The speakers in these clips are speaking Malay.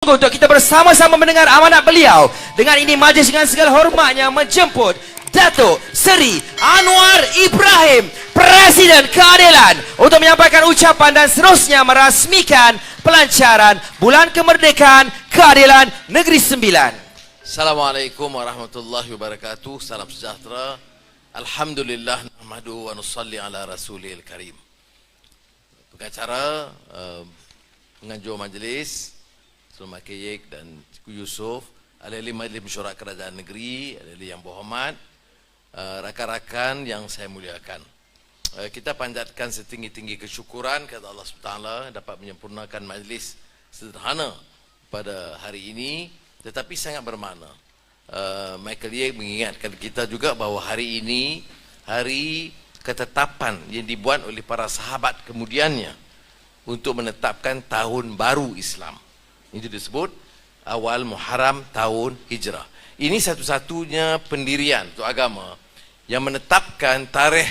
sungguh untuk kita bersama-sama mendengar amanat beliau. Dengan ini majlis dengan segala hormatnya menjemput Datuk Seri Anwar Ibrahim, Presiden Keadilan, untuk menyampaikan ucapan dan seterusnya merasmikan pelancaran Bulan Kemerdekaan Keadilan Negeri Sembilan. Assalamualaikum warahmatullahi wabarakatuh. Salam sejahtera. Alhamdulillah nahmadu wa nusalli ala rasulil karim. Pengacara, penganjur majlis, Sulma Keyek dan Cikgu Yusof, ahli Majlis Mesyuarat Kerajaan Negeri, ahli yang berhormat, rakan-rakan yang saya muliakan. Kita panjatkan setinggi-tinggi kesyukuran kepada Allah SWT dapat menyempurnakan majlis sederhana pada hari ini, tetapi sangat bermakna. Michael Ye mengingatkan kita juga bahawa hari ini hari ketetapan yang dibuat oleh para sahabat kemudiannya untuk menetapkan tahun baru Islam. Itu disebut awal Muharram tahun Hijrah. Ini satu-satunya pendirian untuk agama yang menetapkan tarikh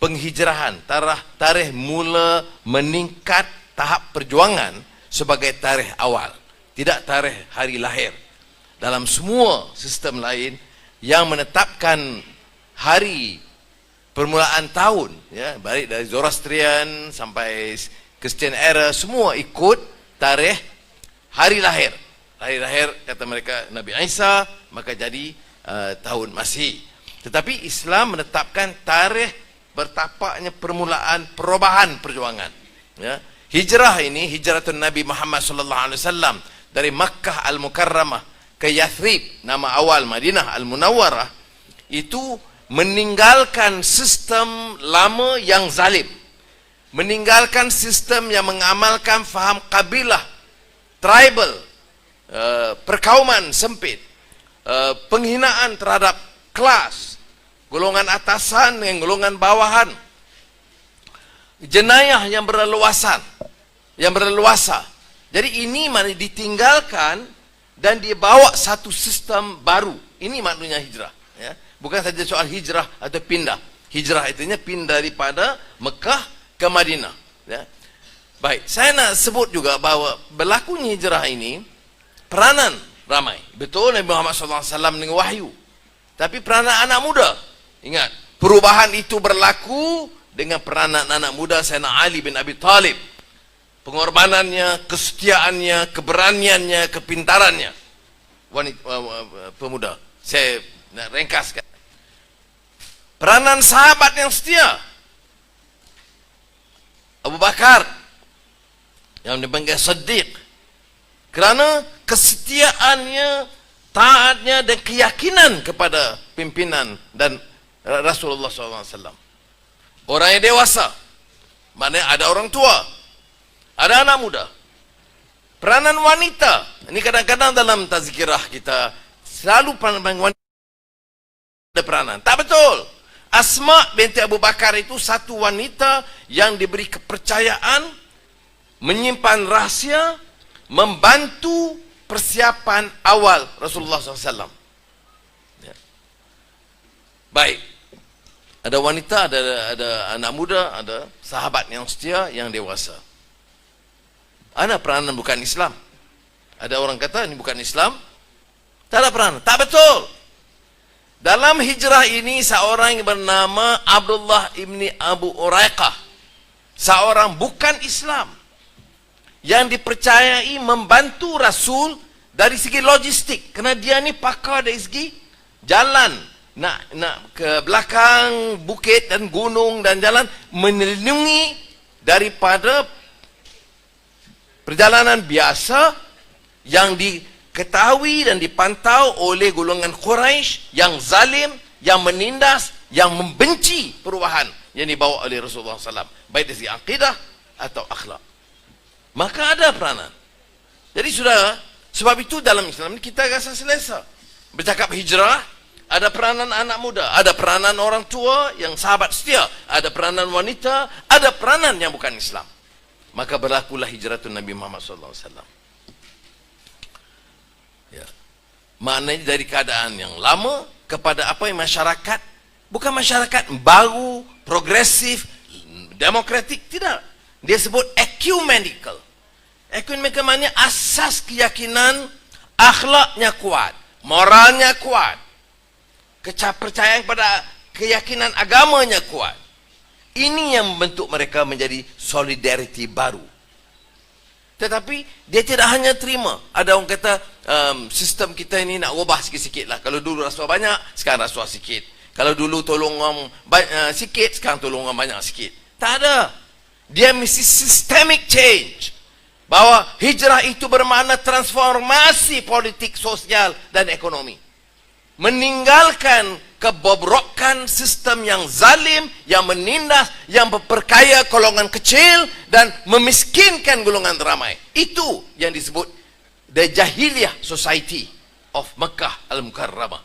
penghijrahan, tarikh mula meningkat tahap perjuangan sebagai tarikh awal, tidak tarikh hari lahir. Dalam semua sistem lain yang menetapkan hari permulaan tahun, ya, baik dari Zoroastrian sampai Christian era, semua ikut tarikh hari lahir. Hari lahir kata mereka Nabi Isa, maka jadi tahun Masih. Tetapi Islam menetapkan tarikh bertapaknya permulaan perubahan perjuangan. Ya. Hijrah ini hijratun Nabi Muhammad sallallahu alaihi wasallam dari Makkah Al-Mukarramah ke Yathrib, nama awal Madinah Al-Munawwarah, itu meninggalkan sistem lama yang zalim, meninggalkan sistem yang mengamalkan faham kabilah, tribal, perkauman sempit, penghinaan terhadap kelas, golongan atasan dengan golongan bawahan, jenayah yang berleluasa. Jadi ini mana ditinggalkan dan dia bawa satu sistem baru. Ini maknanya hijrah, ya. Bukan saja soal hijrah atau pindah. Hijrah itu pindah daripada Mekah ke Madinah, ya. Baik, saya nak sebut juga bahawa berlakunya hijrah ini peranan ramai. Betul Nabi Muhammad SAW dengan wahyu, tapi peranan anak muda. Ingat, perubahan itu berlaku dengan peranan anak muda Sayyidina Ali bin Abi Talib. Pengorbanannya, kesetiaannya, keberaniannya, kepintarannya. Pemuda, saya nak ringkaskan. Peranan sahabat yang setia, Abu Bakar yang dipanggil Siddiq, kerana kesetiaannya, taatnya dan keyakinan kepada pimpinan dan Rasulullah SAW. Orang yang dewasa, maknanya ada orang tua, ada anak muda. Peranan wanita, ini kadang-kadang dalam tazkirah kita selalu peranan wanita ada peranan. Tak betul. Asma binti Abu Bakar itu satu wanita yang diberi kepercayaan, menyimpan rahsia, membantu persiapan awal Rasulullah SAW. Ya. Baik, ada wanita, ada anak muda, ada sahabat yang setia, yang dewasa. Ada peranan bukan Islam. Ada orang kata ini bukan Islam, tak ada peranan. Tak betul. Dalam hijrah ini seorang yang bernama Abdullah ibni Abu Uraiqah, seorang bukan Islam yang dipercayai membantu Rasul dari segi logistik, kerana dia ni pakar dari segi jalan, nak ke belakang bukit dan gunung dan jalan, melindungi daripada perjalanan biasa yang diketahui dan dipantau oleh golongan Quraisy yang zalim, yang menindas, yang membenci perubahan yang dibawa oleh Rasulullah SAW, baik dari segi akidah atau akhlak. Maka ada peranan. Jadi sudah, sebab itu dalam Islam kita rasa selesa. Bercakap hijrah, ada peranan anak muda, ada peranan orang tua yang sahabat setia, ada peranan wanita, ada peranan yang bukan Islam. Maka berlakulah hijratun Nabi Muhammad SAW. Ya. Maknanya dari keadaan yang lama kepada apa yang masyarakat, bukan masyarakat baru, progresif, demokratik, tidak. Dia sebut ecumenical. Ekonomi kemakmuran asas keyakinan, akhlaknya kuat, moralnya kuat, kepercayaan pada keyakinan agamanya kuat. Ini yang membentuk mereka menjadi solidariti baru. Tetapi dia tidak hanya terima. Ada orang kata sistem kita ini nak ubah sikit-sikit lah. Kalau dulu rasuah banyak, sekarang rasuah sikit. Kalau dulu tolong orang sikit, sekarang tolong orang banyak sikit. Tak ada. Dia mesti systemic change. Bahawa hijrah itu bermakna transformasi politik, sosial dan ekonomi. Meninggalkan kebobrokan sistem yang zalim, yang menindas, yang memperkaya golongan kecil dan memiskinkan golongan ramai. Itu yang disebut the Jahiliyah Society of Makkah Al-Mukarramah.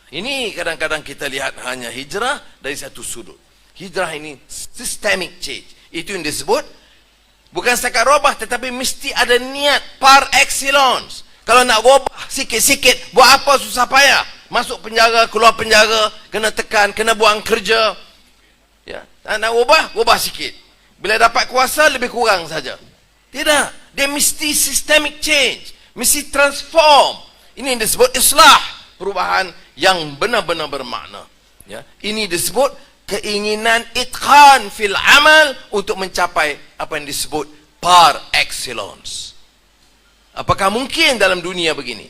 Ini kadang-kadang kita lihat hanya hijrah dari satu sudut. Hijrah ini systemic change. Itu yang disebut bukan setakat robah, tetapi mesti ada niat par excellence. Kalau nak robah sikit-sikit, buat apa susah payah? Masuk penjara, keluar penjara, kena tekan, kena buang kerja. Ya, nak robah sikit. Bila dapat kuasa, lebih kurang saja. Tidak. Dia mesti systemic change. Mesti transform. Ini yang disebut islah. Perubahan yang benar-benar bermakna. Ya. Ini disebut keinginan itqan fil amal untuk mencapai apa yang disebut par excellence. Apakah mungkin dalam dunia begini?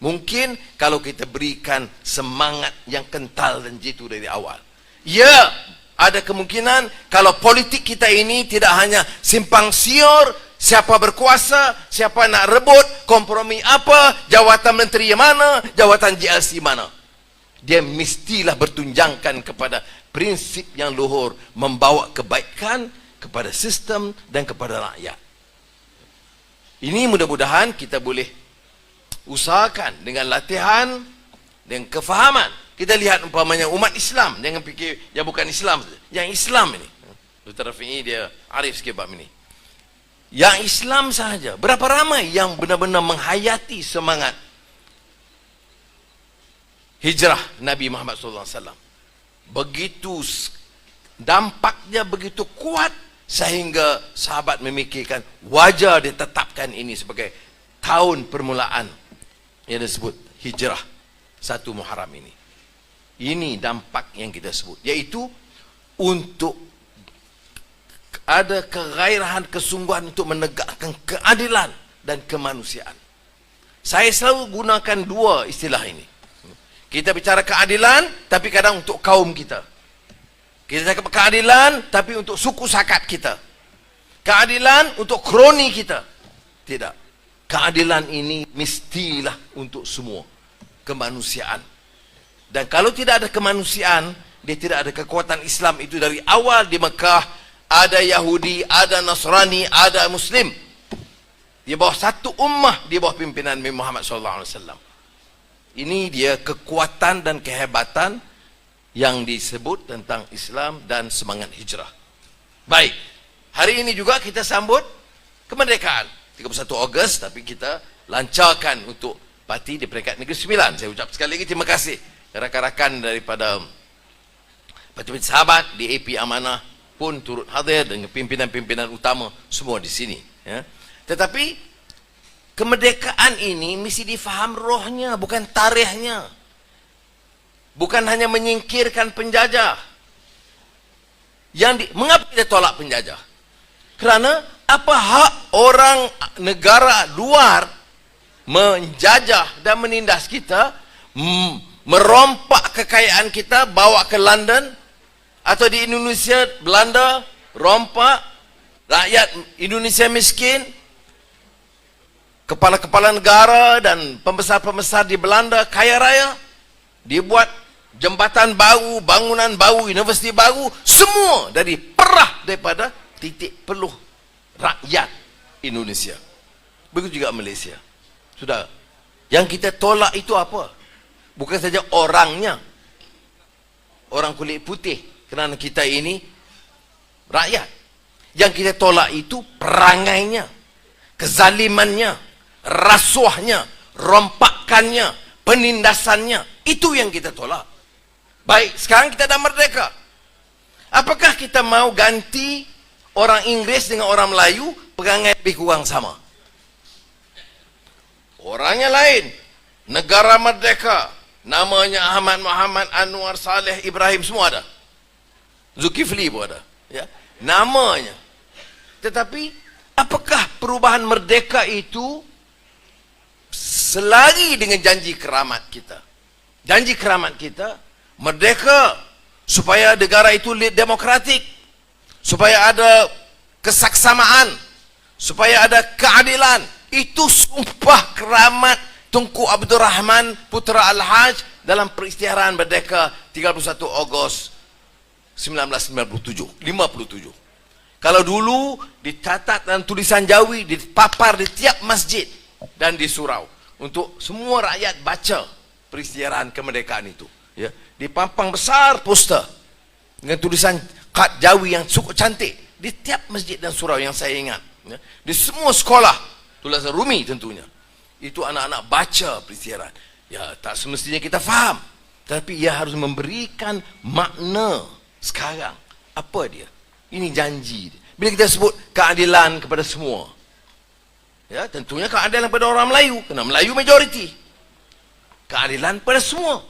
Mungkin kalau kita berikan semangat yang kental dan jitu dari awal. Ya, ada kemungkinan kalau politik kita ini tidak hanya simpang siur, siapa berkuasa, siapa nak rebut, kompromi apa, jawatan menteri mana, jawatan JLC mana. Dia mestilah bertunjangkan kepada prinsip yang luhur, membawa kebaikan kepada sistem dan kepada rakyat. Ini mudah-mudahan kita boleh usahakan dengan latihan, dengan kefahaman. Kita lihat umpamanya umat Islam, jangan fikir yang bukan Islam, yang Islam ini. Dr. Rafi'i dia arif sikit bab ini. Yang Islam sahaja, berapa ramai yang benar-benar menghayati semangat hijrah Nabi Muhammad SAW. Begitu dampaknya begitu kuat sehingga sahabat memikirkan wajar ditetapkan ini sebagai tahun permulaan yang disebut hijrah 1 Muharram ini. Ini dampak yang kita sebut, yaitu untuk ada kegairahan, kesungguhan untuk menegakkan keadilan dan kemanusiaan. Saya selalu gunakan dua istilah ini. Kita bicara keadilan, tapi kadang untuk kaum kita. Kita cakap keadilan, tapi untuk suku sakat kita. Keadilan untuk kroni kita. Tidak. Keadilan ini mestilah untuk semua. Kemanusiaan. Dan kalau tidak ada kemanusiaan, dia tidak ada kekuatan Islam itu dari awal di Mekah. Ada Yahudi, ada Nasrani, ada Muslim. Di bawah satu ummah, di bawah pimpinan Nabi Muhammad SAW. Ini dia kekuatan dan kehebatan yang disebut tentang Islam dan semangat hijrah. Baik, hari ini juga kita sambut kemerdekaan 31 Ogos, tapi kita lancarkan untuk parti di peringkat Negeri Sembilan. Saya ucap sekali lagi terima kasih rakan-rakan daripada parti sahabat di AP Amanah pun turut hadir dengan pimpinan-pimpinan utama semua di sini. Ya. Tetapi kemerdekaan ini mesti difaham rohnya, bukan tarikhnya. Bukan hanya menyingkirkan penjajah. Mengapa kita tolak penjajah? Kerana apa hak orang negara luar menjajah dan menindas kita, merompak kekayaan kita, bawa ke London, atau di Indonesia, Belanda, rompak, rakyat Indonesia miskin, kepala-kepala negara dan pembesar-pembesar di Belanda kaya raya, dibuat jembatan baru, bangunan baru, universiti baru, semua dari perah daripada titik peluh rakyat Indonesia. Begitu juga Malaysia. Sudah, yang kita tolak itu apa? Bukan saja orangnya, orang kulit putih, kerana kita ini rakyat. Yang kita tolak itu perangainya, kezalimannya, rasuahnya, rompakannya, penindasannya. Itu yang kita tolak. Baik, sekarang kita dah merdeka. Apakah kita mau ganti orang Inggeris dengan orang Melayu perangai lebih kurang sama. Orangnya lain. Negara merdeka. Namanya Ahmad Muhammad Anwar Saleh Ibrahim, semua ada. Zulkifli pun ada. Ya. Namanya. Tetapi, apakah perubahan merdeka itu selari dengan janji keramat kita? Janji keramat kita, merdeka supaya negara itu demokratik, supaya ada kesaksamaan, supaya ada keadilan. Itu sumpah keramat Tunku Abdul Rahman Putra Al-Haj dalam peristiharaan merdeka 31 Ogos 1957. Kalau dulu dicatat dalam tulisan Jawi, dipapar di tiap masjid dan di surau untuk semua rakyat baca peristiharaan kemerdekaan itu. Ya, dipampang besar poster dengan tulisan kad Jawi yang cukup cantik di tiap masjid dan surau yang saya ingat. Ya, di semua sekolah, tulisan Rumi tentunya. Itu anak-anak baca peristiharaan. Ya, tak semestinya kita faham, tapi ia harus memberikan makna sekarang. Apa dia? Ini janji. Bila kita sebut keadilan kepada semua, ya, tentunya keadilan kepada orang Melayu, kerana Melayu majoriti. Keadilan pada semua,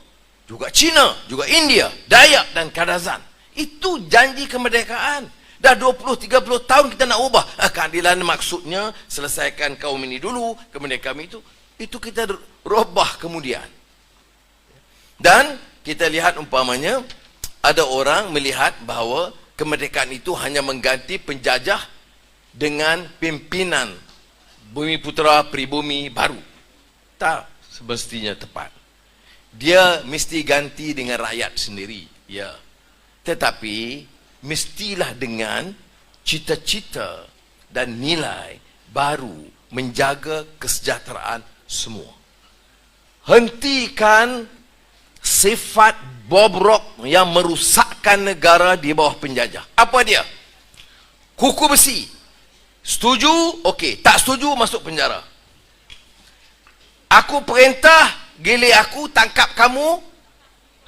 juga Cina, juga India, Dayak dan Kadazan. Itu janji kemerdekaan. Dah 20-30 tahun kita nak ubah. Keadilan maksudnya selesaikan kaum ini dulu, kemerdekaan itu kita robah kemudian. Dan kita lihat umpamanya ada orang melihat bahawa kemerdekaan itu hanya mengganti penjajah dengan pimpinan bumi putera pribumi baru. Tak semestinya tepat. Dia mesti ganti dengan rakyat sendiri, ya. Tetapi mestilah dengan cita-cita dan nilai baru menjaga kesejahteraan semua. Hentikan sifat bobrok yang merusakkan negara di bawah penjajah. Apa dia? Kuku besi. Setuju? Okey. Tak setuju, masuk penjara. Aku perintah, gili aku, tangkap kamu,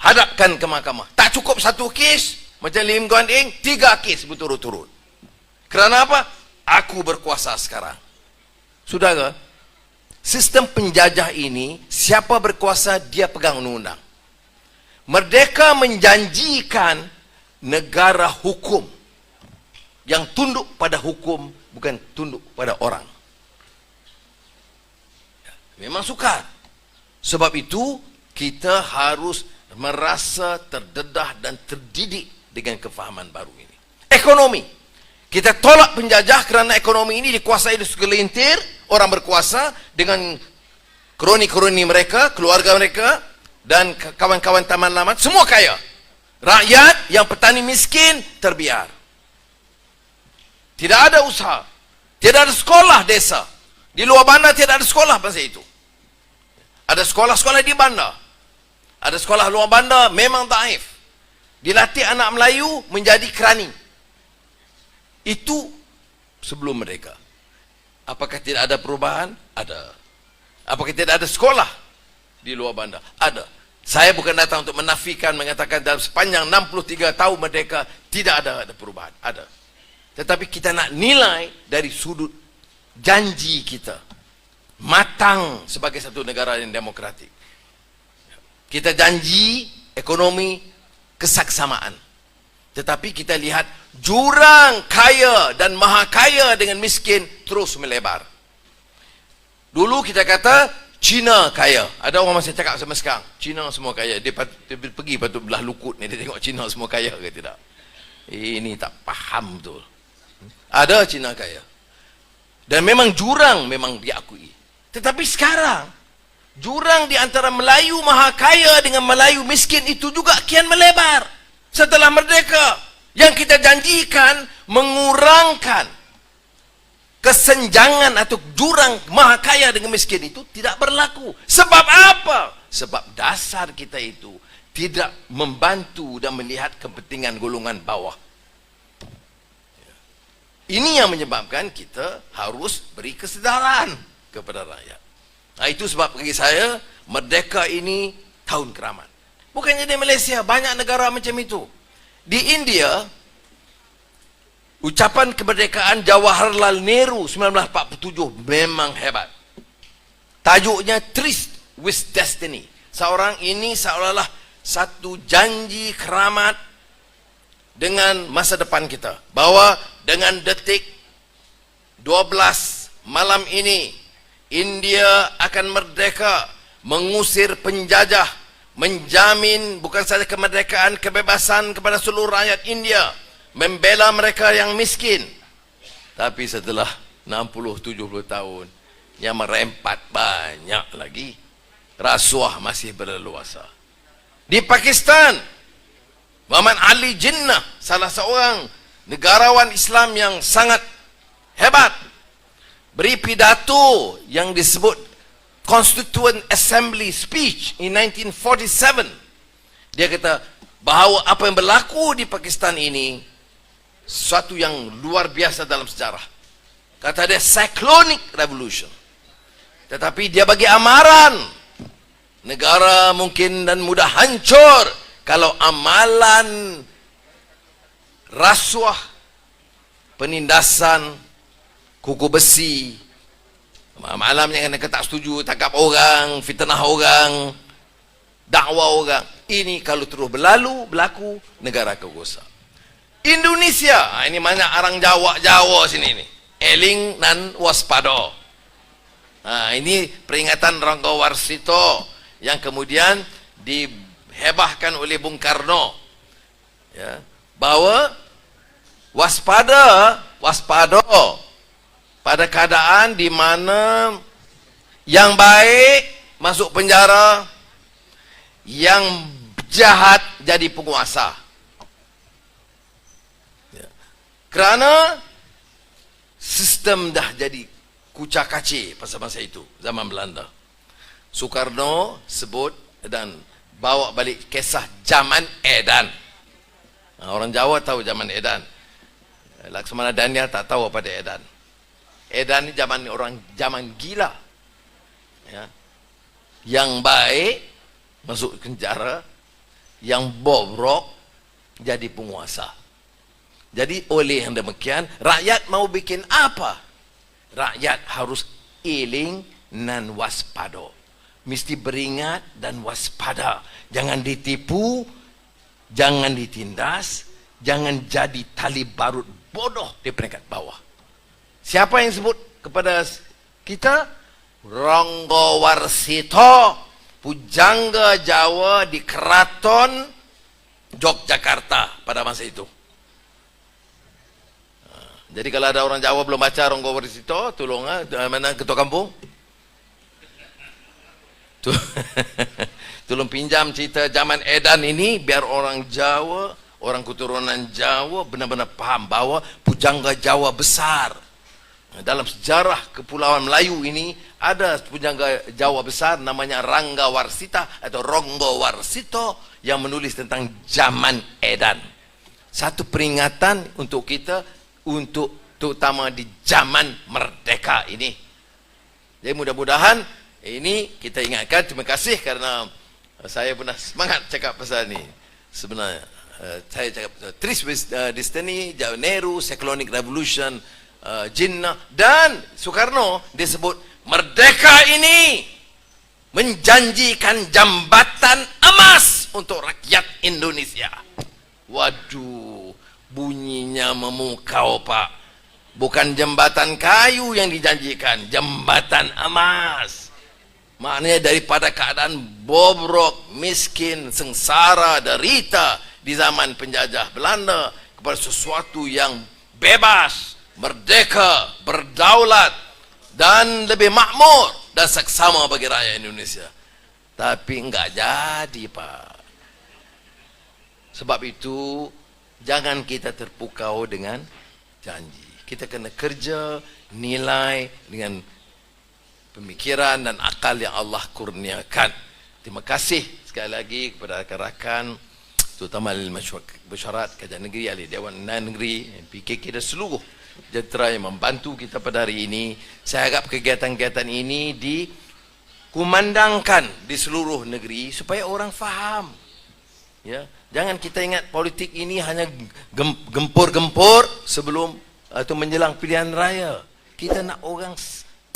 hadapkan ke mahkamah. Tak cukup satu kes, macam Lim Guan Eng, 3 kes berturut-turut. Kerana apa? Aku berkuasa sekarang. Saudara, sistem penjajah ini, siapa berkuasa, dia pegang undang-undang. Merdeka menjanjikan negara hukum yang tunduk pada hukum, bukan tunduk pada orang. Memang sukar. Sebab itu kita harus merasa terdedah dan terdidik dengan kefahaman baru ini. Ekonomi. Kita tolak penjajah kerana ekonomi ini dikuasai oleh segelintir orang berkuasa dengan kroni-kroni mereka, keluarga mereka dan kawan-kawan taman lamat, semua kaya. Rakyat yang petani miskin terbiar. Tidak ada usaha. Tidak ada sekolah desa. Di luar bandar tidak ada sekolah pasal itu. Ada sekolah-sekolah di bandar. Ada sekolah luar bandar memang daif. Dilatih anak Melayu menjadi kerani. Itu sebelum mereka. Apakah tidak ada perubahan? Ada. Apakah tidak ada sekolah di luar bandar? Ada. Saya bukan datang untuk menafikan, mengatakan dalam sepanjang 63 tahun merdeka tidak ada perubahan. Ada. Tetapi kita nak nilai dari sudut janji kita. Matang sebagai satu negara yang demokratik. Kita janji ekonomi kesaksamaan. Tetapi kita lihat jurang kaya dan maha kaya dengan miskin terus melebar. Dulu kita kata Cina kaya. Ada orang masih cakap sama sekarang, Cina semua kaya. Dia pergi patut belah lukut ni, dia tengok Cina semua kaya ke tidak. Ini tak faham betul. Ada Cina kaya. Dan memang jurang memang diakui. Tetapi sekarang jurang di antara Melayu maha kaya dengan Melayu miskin itu juga kian melebar. Setelah merdeka, yang kita janjikan mengurangkan kesenjangan atau jurang maha kaya dengan miskin itu tidak berlaku. Sebab apa? Sebab dasar kita itu tidak membantu dan melihat kepentingan golongan bawah. Ini yang menyebabkan kita harus beri kesedaran kepada rakyat. Nah, itu sebab bagi saya merdeka ini tahun keramat. Bukannya di Malaysia, banyak negara macam itu. Di India Ucapan kemerdekaan Jawaharlal Nehru 1947 memang hebat. Tajuknya Tryst with Destiny. Seorang ini seolah-olah satu janji keramat dengan masa depan kita. Bahwa dengan detik 12 malam ini, India akan merdeka, mengusir penjajah, menjamin bukan saja kemerdekaan, kebebasan kepada seluruh rakyat India, membela mereka yang miskin. Tapi setelah 60-70 tahun, yang merempat banyak lagi. Rasuah masih berleluasa. Di Pakistan, Muhammad Ali Jinnah, salah seorang negarawan Islam yang sangat hebat, beri pidato yang disebut Constituent Assembly Speech in 1947. Dia kata bahawa apa yang berlaku di Pakistan ini sesuatu yang luar biasa dalam sejarah. Kata dia cyclonic revolution. Tetapi dia bagi amaran, negara mungkin dan mudah hancur kalau amalan rasuah, penindasan, kuku besi, malamnya kena tak setuju, tangkap orang, fitnah orang, dakwah orang. Ini kalau terus berlaku, negara akan rosak. Indonesia, ini banyak orang Jawa sini ni. Eling nan waspada. Ini peringatan Rangga Warsito yang kemudian dihebahkan oleh Bung Karno. Ya, bahwa waspada pada keadaan di mana yang baik masuk penjara, yang jahat jadi penguasa. Ya. Kerana sistem dah jadi kucak-kacir pada masa itu, zaman Belanda. Soekarno sebut dan bawa balik kisah zaman Edan. Orang Jawa tahu zaman Edan. Laksamana Daniel tak tahu apa dia Edan. Edan ni zaman gila. Ya. Yang baik masuk penjara, yang bobrok jadi penguasa. Jadi oleh yang demikian, rakyat mau bikin apa? Rakyat harus eling dan waspada. Mesti beringat dan waspada. Jangan ditipu, jangan ditindas, jangan jadi tali barut bodoh di peringkat bawah. Siapa yang sebut kepada kita? Rangga Warsito, pujangga Jawa di Keraton Yogyakarta pada masa itu. Jadi kalau ada orang Jawa belum baca Rangga Warsito, tolong mana ketua kampung? Tolong pinjam cerita zaman Edan ini biar orang Jawa, orang keturunan Jawa benar-benar paham bahawa pujangga Jawa besar. Dalam sejarah Kepulauan Melayu ini ada pujangga Jawa besar namanya Rangga Warsita atau Rangga Warsito yang menulis tentang zaman Edan. Satu peringatan untuk kita, untuk terutama di zaman merdeka ini. Jadi mudah-mudahan ini kita ingatkan. Terima kasih kerana saya pernah semangat cakap pasal ni. Sebenarnya saya cakap Tryst with Destiny, Nehru, Cyclonic Revolution, Jinnah dan Soekarno disebut merdeka ini menjanjikan jambatan emas untuk rakyat Indonesia. Waduh, bunyinya memukau Pak. Bukan jembatan kayu yang dijanjikan, jembatan emas. Maknanya daripada keadaan bobrok, miskin, sengsara, derita di zaman penjajah Belanda kepada sesuatu yang bebas, merdeka, berdaulat dan lebih makmur dan seksama bagi rakyat Indonesia. Tapi enggak jadi Pak. Sebab itu jangan kita terpukau dengan janji. Kita kena kerja, nilai dengan pemikiran dan akal yang Allah kurniakan. Terima kasih sekali lagi kepada rakan-rakan, terutama ahli mesyuarat Kerajaan Negeri, ahli Dewan Negeri, PKK dan seluruh jentera yang membantu kita pada hari ini. Saya harap kegiatan-kegiatan ini dikumandangkan di seluruh negeri supaya orang faham Ya, jangan kita ingat politik ini hanya gempur-gempur sebelum atau menjelang pilihan raya. Kita nak orang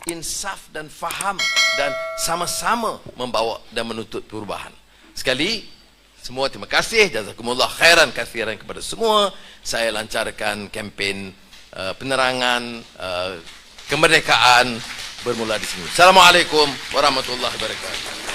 insaf dan faham dan sama-sama membawa dan menuntut perubahan. Sekali, semua terima kasih, jazakumullah khairan kathiran kepada semua. Saya lancarkan kempen penerangan kemerdekaan bermula di sini. Assalamualaikum warahmatullahi wabarakatuh.